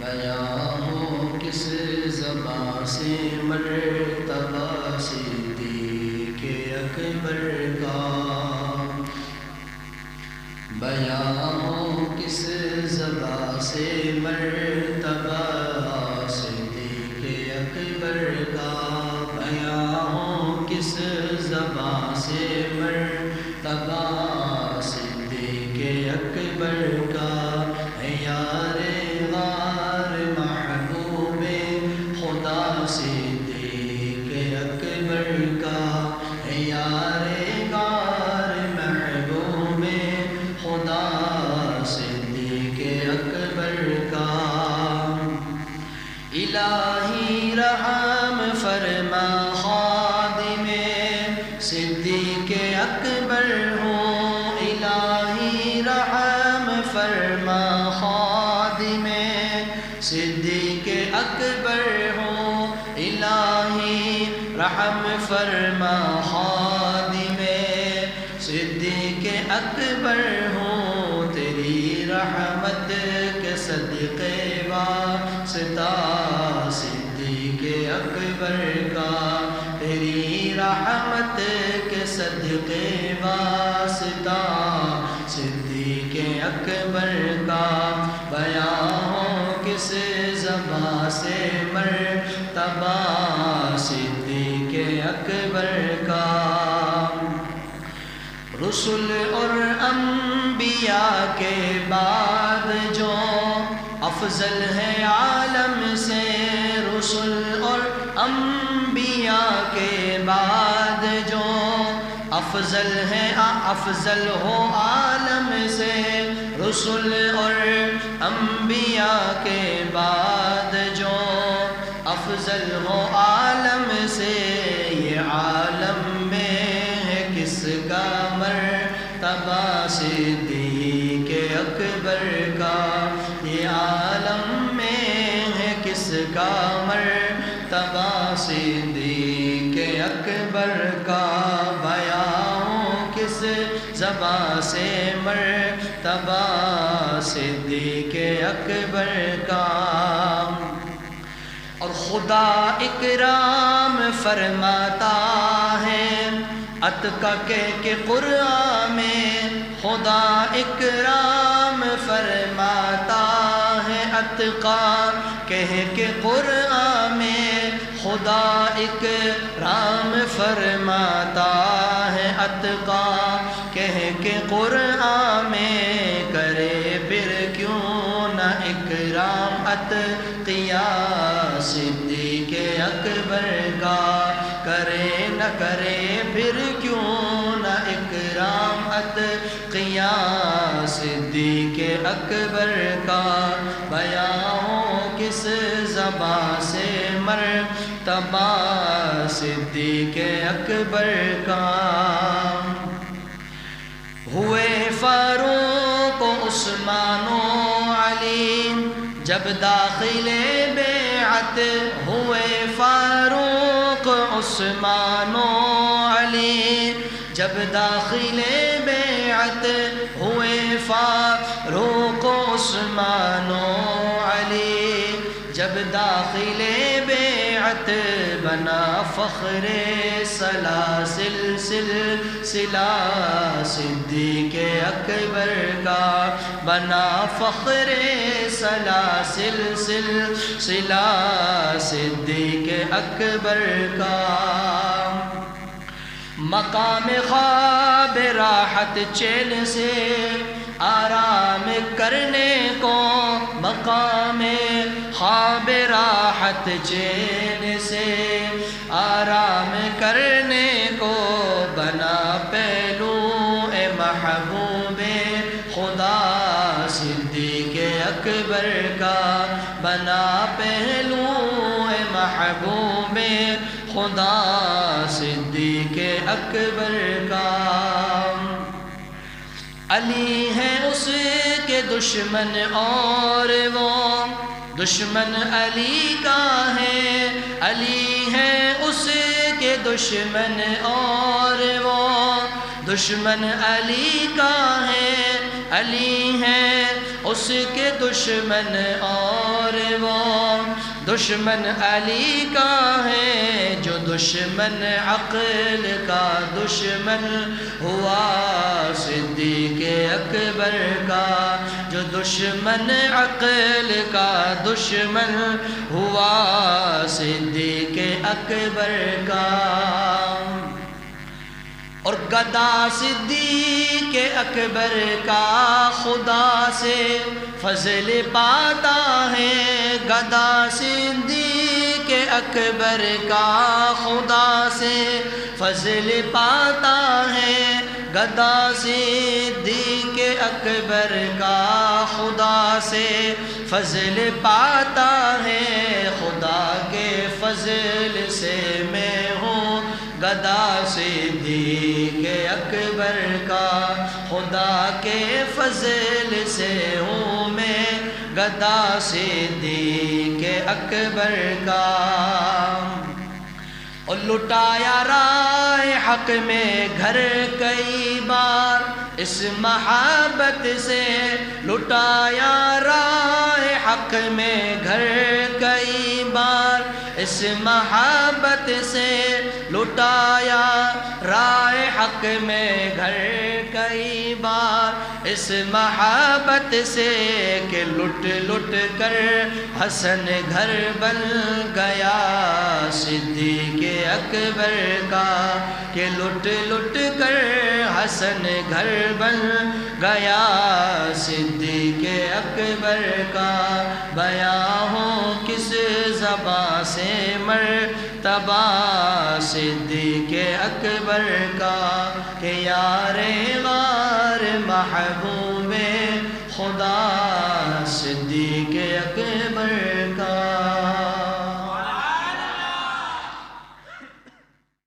بیان ہو کس زبان سے مرتبہ صدیق اکبر کا، بیان ہو کس زبان سے مرتبہ صدیق اکبر کا، بیان ہو کس زبان سے مرتبہ صدیق اکبر کا، یار غار محبوب خدا صدیق اکبر کا، یار غار محبوب خدا صدیق اکبر کا، الہی رحم فرما خادم صدیق اکبر ہوں، الہی رحم فرما خادم صدیق اکبر ہوں، الہی رحم فرما خادم صدیق اکبر ہوں، تیری رحمت کے صدقے واسطہ صدیق اکبر کا، تیری رحمت کے صدقے واسطہ صدیق اکبر کا، بیان ہو کس زبان سے مرتبہ صدیق اکبر کا، رسل اور انبیاء کے بعد جو افضل ہے عالم سے، رسل اور انبیاء کے بعد جو افضل ہے افضل ہو عالم سے، رسل اور انبیاء کے بعد جو افضل ہو عالم سے، یہ عالم میں ہے کس کا مرتبہ صدیق اکبر کا، یہ عالم میں ہے کس کا مرتبہ صدیق اکبر کا، بیان کس زبان سے مرتبہ صدیق اکبر کا، اور خدا اکرام فرماتا ہے اتقا کہہ کے قرآن میں، خدا اکرام فرماتا ہے اتقا کہہ کے قرآن میں، خدا اکرام فرماتا ہے اتقا کہہ کے قرآن میں، کرے پھر کیوں نہ اکرام اتقیاء صدیق اکبر کا، کرے نہ کرے پھر کیوں نہ اکرام اتقیاء صدیق اکبر کا، بیان ہو کس زبان سے مرتبہ صدیق اکبر کا، ہوئے فاروق و عثمان و علی جب داخل بیعت، ہوئے فاروق عثمان و علی جب داخل بیعت، ہوئے فاروق عثمان و علی جب داخل بیعت، بنا فخر سلاسل سلسلہ صدیق اکبر کا، بنا فخر سلاسل سلسلہ صدیق اکبر کا، مقام خواب راحت چین سے آرام کرنے کو، مقام خواب راحت چین سے آرام کرنے کو، بنا پہلو اے محبوب خدا صدیق اکبر کا، بنا پہلو اے محبوب خدا صدیق اکبر کا، علی ہے اس کے دشمن اور وہ دشمن علی کا ہے، علی ہے اس کے دشمن اور وہ دشمن علی کا ہے، علی ہیں اس کے دشمن اور وہ دشمن علی کا ہے جو دشمن عقل کا دشمن ہوا صدیق اکبر کا جو دشمن عقل کا دشمن ہوا صدیق اکبر کا اور گدا صدیق اکبر کا خدا سے فضل پاتا ہے گدا صدیق اکبر کا خدا سے فضل پاتا ہے گدا صدیق اکبر کا خدا سے فضل پاتا ہے خدا کے فضل سے میں ہوں گدا صدیق اکبر کا خدا کے فضل سے ہوں میں گدا صدیق اکبر کا اور لٹایا رائے حق میں گھر کئی بار اس محبت سے لٹایا رائے حق میں گھر کئی بار اس محبت سے لٹایا رائے حق میں گھر کئی بار اس محبت سے کہ لٹ لٹ کر حسن گھر بن گیا صدیق اکبر کا کہ لٹ لٹ کر حسن گھر بن گیا صدیق اکبر کا بیان ہو کس زبان سے مرتبہ صدیق اکبر کا کہ یار غار محبوب خدا صدیق اکبر